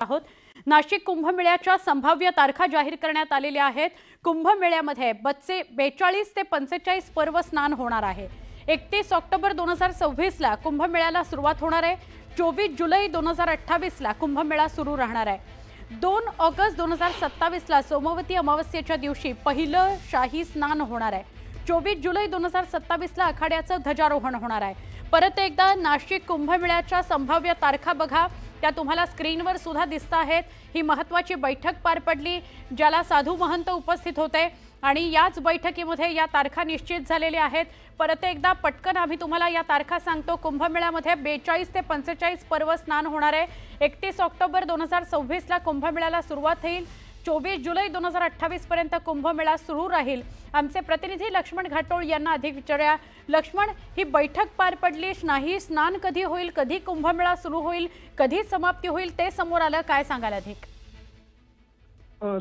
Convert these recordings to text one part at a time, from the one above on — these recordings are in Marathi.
आहोत। नाशिक कुंभमेळ्याच्या संभाव्य तारखा जाहीर करण्यात आलेल्या आहेत। कुंभमेळ्यामध्ये 42 ते 45 पर्व स्नान होणार आहे। 31 ऑक्टोबर 2026 ला कुंभमेळ्याला सुरुवात होणार आहे। 24 जुलै 2028 ला कुंभमेळा सुरू राहणार आहे। 2 ऑगस्ट 2027 ला सोमवती अमावस्येच्या दिवशी पहिलं शाही स्नान होणार आहे। 24 जुलै 2027 ला आखाड्याचं ध्वजारोहण होणार आहे। परत एकदा नाशिक कुंभमेळ्याच्या संभाव्य तारखा बघा, त्या तुम्हाला स्क्रीनवर सुद्धा दिसत आहेत। ही महत्त्वाची बैठक पार पडली, ज्याला साधू महंत उपस्थित होते आणि याच बैठकीमध्ये या तारखा निश्चित झालेल्या आहेत। परत एकदा पटकन आम्ही तुम्हाला या तारखा सांगतो। कुंभमेळ्यामध्ये 42 ते 45 पर्व स्नान होणार आहे। 31 ऑक्टोबर 2026 ला कुंभमेळ्याला सुरुवात होईल। 24 जुलै 2028 पर्यंत कुंभमेळा सुरू राहील। आमचे प्रतिनिधी लक्ष्मण घाटोळ यांना अधिक विचारूया। लक्ष्मण, ही बैठक पार पडली, नाही स्नान कधी होईल, कधी कुंभमेळा सुरू होईल, कधी समाप्ती होईल, ते समोर आलं, काय सांगाल अधिक?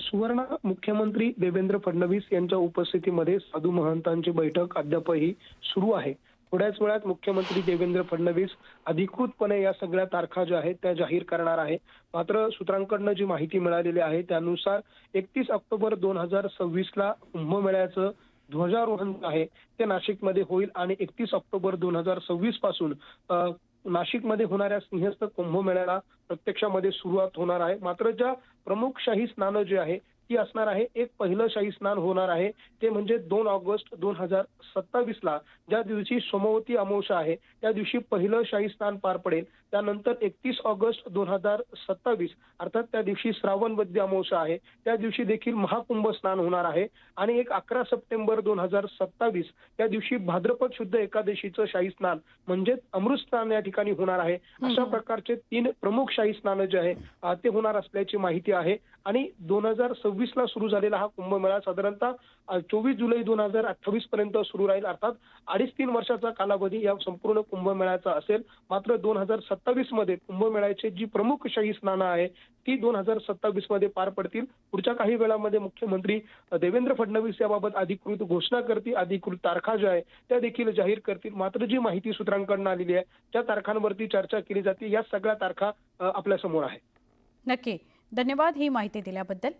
सुवर्ण, मुख्यमंत्री देवेंद्र फडणवीस यांच्या उपस्थितीमध्ये साधू महंतांची बैठक अद्यापही सुरू आहे। थोड्याच वेळात मुख्यमंत्री देवेंद्र फडणवीस अधिकृतपणे या सगळ्या तारखा ज्या आहेत त्या जाहीर करणार आहे। मात्र सूत्रांकडून जी माहिती मिळालेली आहे त्यानुसार 31 ऑक्टोबर 2026 ला कुंभमेळ्याचं ध्वजारोहण आहे ते नाशिकमध्ये होईल आणि 31 ऑक्टोबर 2026 पासून नाशिकमध्ये होणाऱ्या सिंहस्थ कुंभमेळ्याला प्रत्यक्षामध्ये सुरुवात होणार आहे। मात्र ज्या प्रमुख शाही स्नान जे आहे ती असणार आहे, एक पहिलं शाही स्नान होणार आहे ते म्हणजे 2 ऑगस्ट 2027 ला, ज्या दिवशी सोमवती अमावस्या आहे त्या दिवशी पहिलं शाही स्नान पार पडेल। त्यानंतर 31 ऑगस्ट 2027 अर्थात त्या दिवशी श्रावण वद्य अमावस्या आहे, त्या दिवशी देखील महाकुंभ स्नान होणार आहे आणि एक 11 सप्टेंबर 2027 त्या दिवशी भाद्रपद शुद्ध एकादशीचं शाही स्नान म्हणजे अमृत स्नान या ठिकाणी होणार आहे। अशा प्रकारचे 3 प्रमुख शाही स्नान जे आहे ते होणार असल्याची माहिती आहे आणि 2026 ला सुरू झालेला हा कुंभमेळा साधारणतः 24 जुलै 2028 पर्यंत सुरू राहील। अर्थात 2.5-3 वर्षाचा कालावधी या संपूर्ण कुंभमेळ्याचा असेल। मात्र 2027 मध्ये कुंभमेळ्याची जी प्रमुख शाही स्नान आहे ती 2027 मध्ये पार पडतील। पुढच्या काही वेळामध्ये मुख्यमंत्री देवेंद्र फडणवीस याबाबत अधिकृत घोषणा करतील, अधिकृत तारखा ज्या आहे त्या देखील जाहीर करतील। मात्र जी माहिती सूत्रांकडून आलेली आहे त्या तारखांवरती चर्चा केली जाते। या सगळ्या तारखा आपल्या समोर आहे। नक्की, धन्यवाद ही माहिती दिल्याबद्दल।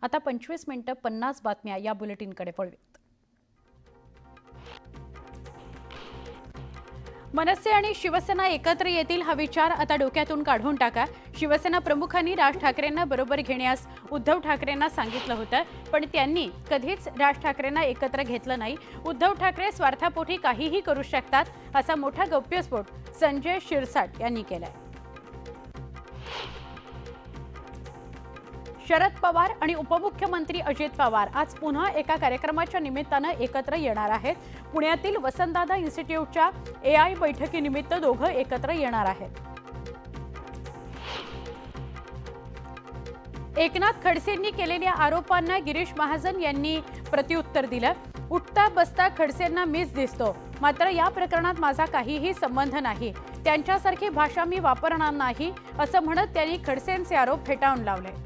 आता 25 मिनिटं 50 बातम्या या बुलेटिनकडे वळूयात। मनसे आणि शिवसेना एकत्र येतील हा विचार आता डोक्यातून काढून टाका। शिवसेना प्रमुखांनी राज ठाकरेंना बरोबर घेण्यास उद्धव ठाकरेंना सांगितलं होतं, पण त्यांनी कधीच राज ठाकरेंना एकत्र घेतलं नाही। उद्धव ठाकरे स्वार्थापोटी काहीही करू शकतात असा मोठा गौप्यस्फोट संजय शिरसाट यांनी केलाय। शरद पवार आणि उपमुख्यमंत्री अजित पवार आज पुन्हा एका कार्यक्रमाच्या निमित्तानं एकत्र येणार आहेत। पुण्यातील वसंतदादा इन्स्टिट्यूटच्या AI बैठकीनिमित्त दोघं एकत्र येणार आहेत। एकनाथ खडसेंनी केलेल्या आरोपांना गिरीश महाजन यांनी प्रत्युत्तर दिलं। उठता बसता खडसेंना मीच दिसतो, मात्र या प्रकरणात माझा काहीही संबंध नाही, त्यांच्यासारखी भाषा मी वापरणार नाही असं म्हणत त्यांनी खडसेंचे आरोप फेटाळून लावले।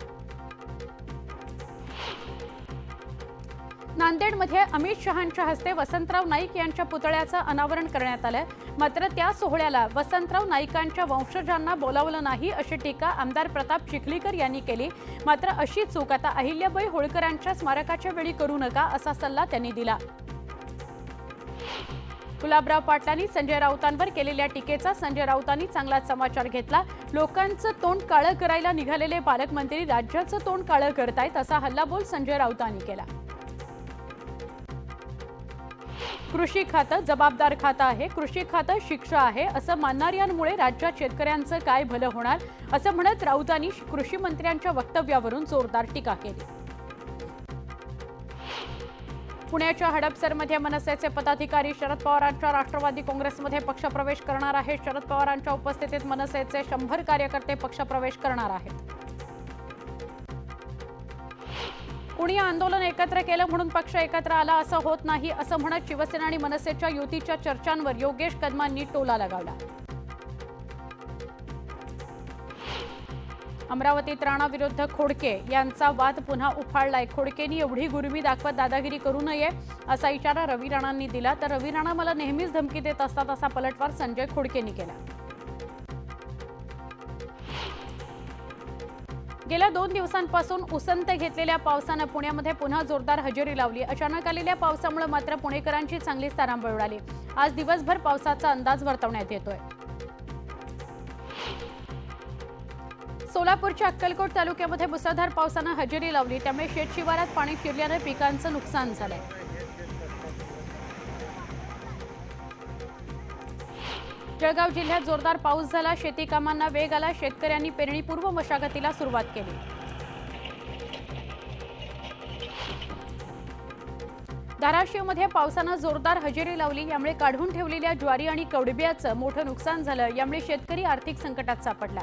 नांदेडमध्ये अमित शहांच्या हस्ते वसंतराव नाईक यांच्या पुतळ्याचं अनावरण करण्यात आलं। मात्र त्या सोहळ्याला वसंतराव नाईकांच्या वंशजांना बोलावलं नाही अशी टीका आमदार प्रताप चिखलीकर यांनी केली। मात्र अशी चूक आता अहिल्याबाई होळकरांच्या स्मारकाच्या वेळी करू नका असा सल्ला त्यांनी दिला। गुलाबराव पाटलांनी संजय राऊतांवर केलेल्या टीकेचा संजय राऊतांनी चांगलाच समाचार घेतला। लोकांचं तोंड काळं करायला निघालेले पालकमंत्री राज्याचं तोंड काळं करतायत असा हल्लाबोल संजय राऊतांनी केला। कृषी खातं जबाबदार खातं आहे, कृषी खातं शिक्षा आहे असं मानणाऱ्यांमुळे राज्यात शेतकऱ्यांचं काय भलं होणार असं म्हणत राऊतांनी कृषी मंत्र्यांच्या वक्तव्यावरून जोरदार टीका केली। पुण्याच्या हडपसरमध्ये मनसेचे पदाधिकारी शरद पवारांच्या राष्ट्रवादी काँग्रेसमध्ये पक्षप्रवेश करणार आहेत। शरद पवारांच्या उपस्थितीत मनसेचे 100 कार्यकर्ते पक्षप्रवेश करणार आहेत। कुणी आंदोलन एकत्र केलं म्हणून पक्ष एकत्र आला असं होत नाही असं म्हणत शिवसेना आणि मनसेच्या युतीच्या चर्चांवर योगेश कदमांनी टोला लगावला। अमरावतीत राणा विरुद्ध खोडके यांचा वाद पुन्हा उफाळलाय. खोडकेंनी एवढी गुरमी दाखवत दादागिरी करू नये असा इशारा रवी राणांनी दिला. तर रवी राणा मला नेहमीच धमकी देत असतात असा पलटवार संजय खोडकेंनी केला. गेल्या 2 दिवसांपासून उसंत घेतलेल्या पावसानं पुण्यामध्ये पुन्हा जोरदार हजेरी लावली. अचानक आलेल्या पावसामुळे मात्र पुणेकरांची चांगलीच तारांबळ उडाली. आज दिवसभर पावसाचा अंदाज वर्तवण्यात येतोय. सोलापूरच्या अक्कलकोट तालुक्यामध्ये मुसळधार पावसानं हजेरी लावली. त्यामुळे शेतशिवारात पाणी शिरल्याने पिकांचं नुकसान झालंय. जळगाव जिल्ह्यात जोरदार पाऊस झाला. शेती कामांना वेग आला. शेतकऱ्यांनी पेरणीपूर्व मशागतीला सुरुवात केली. धाराशिवमध्ये पावसानं जोरदार हजेरी लावली. यामुळे काढून ठेवलेल्या ज्वारी आणि कडब्याचं मोठं नुकसान झालं. यामुळे शेतकरी आर्थिक संकटात सापडला.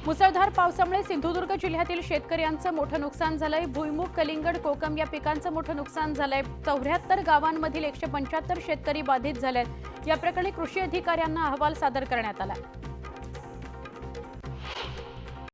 मुसळधार पावसामुळे सिंधुदुर्ग जिल्ह्यातील शेतकऱ्यांचं मोठं नुकसान झालंय. भुईमुग, कलिंगड, कोकम या पिकांचं मोठं नुकसान झालंय. 74 गावांमधील 175 शेतकरी बाधित झालेत. या प्रकरणी कृषी अधिकाऱ्यांना अहवाल सादर करण्यात आला.